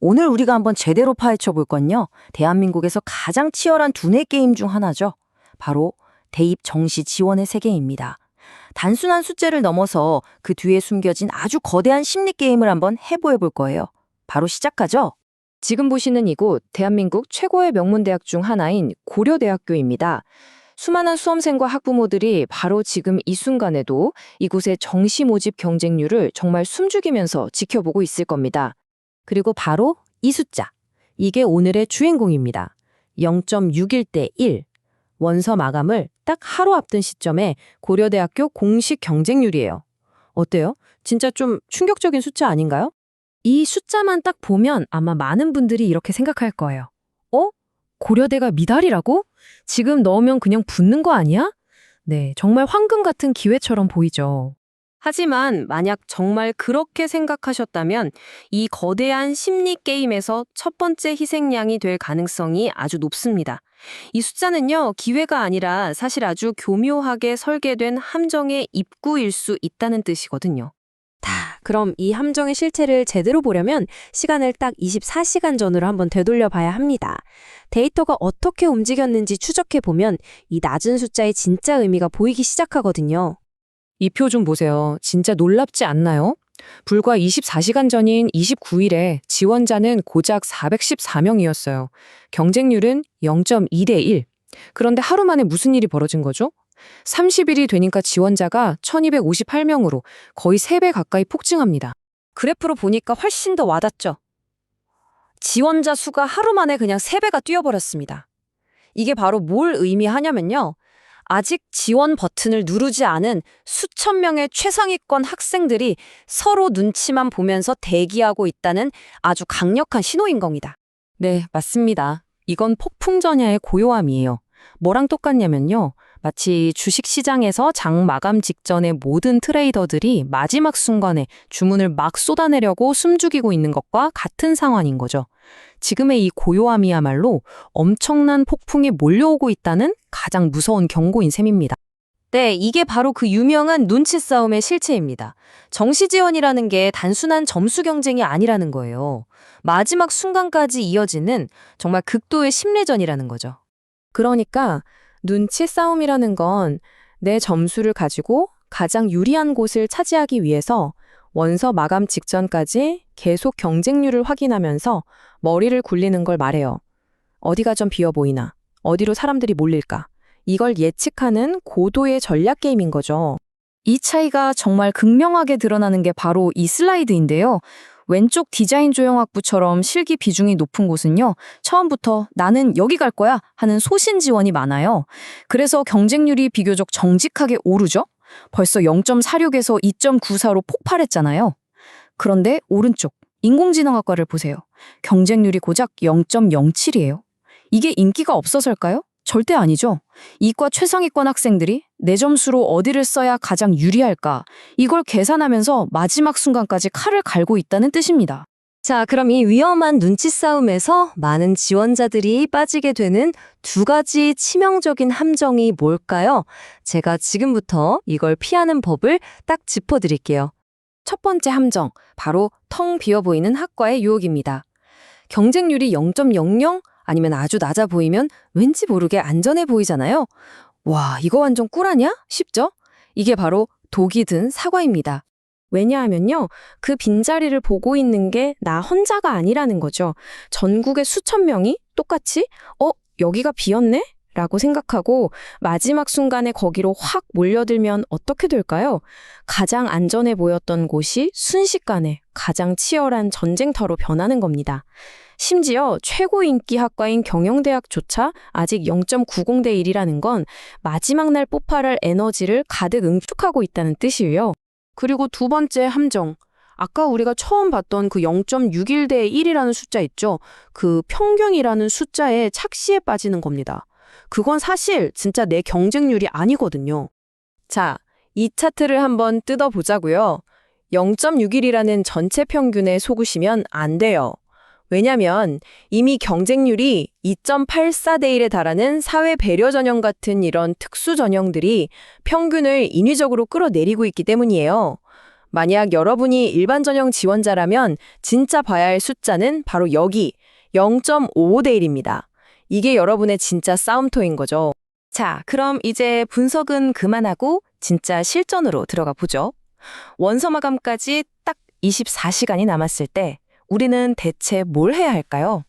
오늘 우리가 한번 제대로 파헤쳐 볼 건요. 대한민국에서 가장 치열한 두뇌 게임 중 하나죠. 바로 대입 정시 지원의 세계입니다. 단순한 숙제를 넘어서 그 뒤에 숨겨진 아주 거대한 심리 게임을 한번 해보해 볼 거예요. 바로 시작하죠. 지금 보시는 이곳 대한민국 최고의 명문대학 중 하나인 고려대학교입니다. 수많은 수험생과 학부모들이 바로 지금 이 순간에도 이곳의 정시 모집 경쟁률을 정말 숨죽이면서 지켜보고 있을 겁니다. 그리고 바로 이 숫자. 이게 오늘의 주인공입니다. 0.61대 1. 원서 마감을 딱 하루 앞둔 시점에 고려대학교 공식 경쟁률이에요. 어때요? 진짜 좀 충격적인 숫자 아닌가요? 이 숫자만 딱 보면 아마 많은 분들이 이렇게 생각할 거예요. 고려대가 미달이라고? 지금 넣으면 그냥 붙는 거 아니야? 네, 정말 황금 같은 기회처럼 보이죠. 하지만 만약 정말 그렇게 생각하셨다면 이 거대한 심리 게임에서 첫 번째 희생양이 될 가능성이 아주 높습니다. 이 숫자는요, 기회가 아니라 사실 아주 교묘하게 설계된 함정의 입구일 수 있다는 뜻이거든요. 그럼 이 함정의 실체를 제대로 보려면 시간을 딱 24시간 전으로 한번 되돌려 봐야 합니다. 데이터가 어떻게 움직였는지 추적해보면 이 낮은 숫자의 진짜 의미가 보이기 시작하거든요. 이 표 좀 보세요. 진짜 놀랍지 않나요? 불과 24시간 전인 29일에 지원자는 고작 414명이었어요. 경쟁률은 0.2대 1. 그런데 하루 만에 무슨 일이 벌어진 거죠? 30일이 되니까 지원자가 1258명으로 거의 3배 가까이 폭증합니다. 그래프로 보니까 훨씬 더 와닿죠? 지원자 수가 하루 만에 그냥 3배가 뛰어버렸습니다. 이게 바로 뭘 의미하냐면요. 아직 지원 버튼을 누르지 않은 수천 명의 최상위권 학생들이 서로 눈치만 보면서 대기하고 있다는 아주 강력한 신호인 겁니다. 네, 맞습니다. 이건 폭풍전야의 고요함이에요. 뭐랑 똑같냐면요. 마치 주식시장에서 장 마감 직전에 모든 트레이더들이 마지막 순간에 주문을 막 쏟아내려고 숨죽이고 있는 것과 같은 상황인 거죠. 지금의 이 고요함이야말로 엄청난 폭풍이 몰려오고 있다는 가장 무서운 경고인 셈입니다. 네, 이게 바로 그 유명한 눈치 싸움의 실체입니다. 정시 지원이라는 게 단순한 점수 경쟁이 아니라는 거예요. 마지막 순간까지 이어지는 정말 극도의 심리전이라는 거죠. 그러니까 눈치 싸움이라는 건 내 점수를 가지고 가장 유리한 곳을 차지하기 위해서 원서 마감 직전까지 계속 경쟁률을 확인하면서 머리를 굴리는 걸 말해요. 어디가 좀 비어 보이나? 어디로 사람들이 몰릴까? 이걸 예측하는 고도의 전략 게임인 거죠. 이 차이가 정말 극명하게 드러나는 게 바로 이 슬라이드인데요. 왼쪽 디자인 조형학부처럼 실기 비중이 높은 곳은요, 처음부터 나는 여기 갈 거야 하는 소신 지원이 많아요. 그래서 경쟁률이 비교적 정직하게 오르죠? 벌써 0.46에서 2.94로 폭발했잖아요. 그런데 오른쪽 인공지능학과를 보세요. 경쟁률이 고작 0.07이에요. 이게 인기가 없어서일까요? 절대 아니죠. 이과 최상위권 학생들이 내 점수로 어디를 써야 가장 유리할까? 이걸 계산하면서 마지막 순간까지 칼을 갈고 있다는 뜻입니다. 자, 그럼 이 위험한 눈치 싸움에서 많은 지원자들이 빠지게 되는 두 가지 치명적인 함정이 뭘까요? 제가 지금부터 이걸 피하는 법을 딱 짚어드릴게요. 첫 번째 함정, 바로 텅 비어 보이는 학과의 유혹입니다. 경쟁률이 0.00 아니면 아주 낮아 보이면 왠지 모르게 안전해 보이잖아요. 와, 이거 완전 꿀아냐? 싶죠? 이게 바로 독이 든 사과입니다. 왜냐하면요, 그 빈자리를 보고 있는 게 나 혼자가 아니라는 거죠. 전국의 수천 명이 똑같이 여기가 비었네? 라고 생각하고 마지막 순간에 거기로 확 몰려들면 어떻게 될까요? 가장 안전해 보였던 곳이 순식간에 가장 치열한 전쟁터로 변하는 겁니다. 심지어 최고 인기 학과인 경영대학조차 아직 0.90대 1이라는 건 마지막 날 폭발할 에너지를 가득 응축하고 있다는 뜻이에요. 그리고 두 번째 함정. 아까 우리가 처음 봤던 그 0.61대 1이라는 숫자 있죠? 그 평균이라는 숫자에 착시에 빠지는 겁니다. 그건 사실 진짜 내 경쟁률이 아니거든요. 자, 이 차트를 한번 뜯어보자고요. 0.61이라는 전체 평균에 속으시면 안 돼요. 왜냐면 이미 경쟁률이 2.84대 1에 달하는 사회 배려 전형 같은 이런 특수 전형들이 평균을 인위적으로 끌어내리고 있기 때문이에요. 만약 여러분이 일반 전형 지원자라면 진짜 봐야 할 숫자는 바로 여기 0.55대 1입니다. 이게 여러분의 진짜 싸움터인 거죠. 자, 그럼 이제 분석은 그만하고 진짜 실전으로 들어가 보죠. 원서 마감까지 딱 24시간이 남았을 때 우리는 대체 뭘 해야 할까요?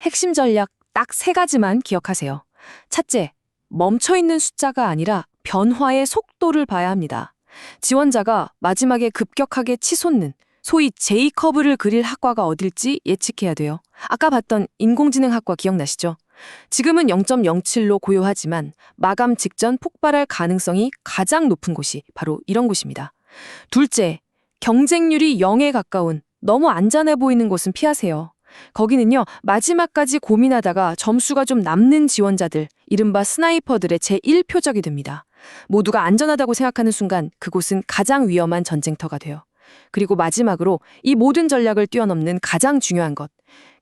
핵심 전략 딱 3가지만 기억하세요. 첫째, 멈춰있는 숫자가 아니라 변화의 속도를 봐야 합니다. 지원자가 마지막에 급격하게 치솟는 소위 J커브를 그릴 학과가 어딜지 예측해야 돼요. 아까 봤던 인공지능학과 기억나시죠? 지금은 0.07로 고요하지만 마감 직전 폭발할 가능성이 가장 높은 곳이 바로 이런 곳입니다. 둘째, 경쟁률이 0에 가까운 너무 안전해 보이는 곳은 피하세요. 거기는요, 마지막까지 고민하다가 점수가 좀 남는 지원자들, 이른바 스나이퍼들의 제1표적이 됩니다. 모두가 안전하다고 생각하는 순간 그곳은 가장 위험한 전쟁터가 돼요. 그리고 마지막으로 이 모든 전략을 뛰어넘는 가장 중요한 것.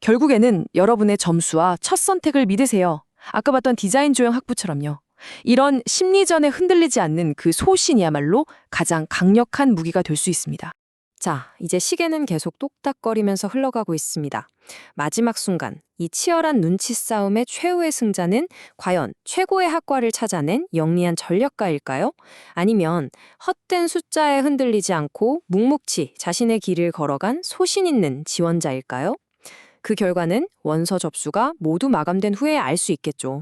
결국에는 여러분의 점수와 첫 선택을 믿으세요. 아까 봤던 디자인 조형 학부처럼요. 이런 심리전에 흔들리지 않는 그 소신이야말로 가장 강력한 무기가 될 수 있습니다. 자, 이제 시계는 계속 똑딱거리면서 흘러가고 있습니다. 마지막 순간, 이 치열한 눈치 싸움의 최후의 승자는 과연 최고의 학과를 찾아낸 영리한 전략가일까요? 아니면 헛된 숫자에 흔들리지 않고 묵묵히 자신의 길을 걸어간 소신 있는 지원자일까요? 그 결과는 원서 접수가 모두 마감된 후에 알 수 있겠죠.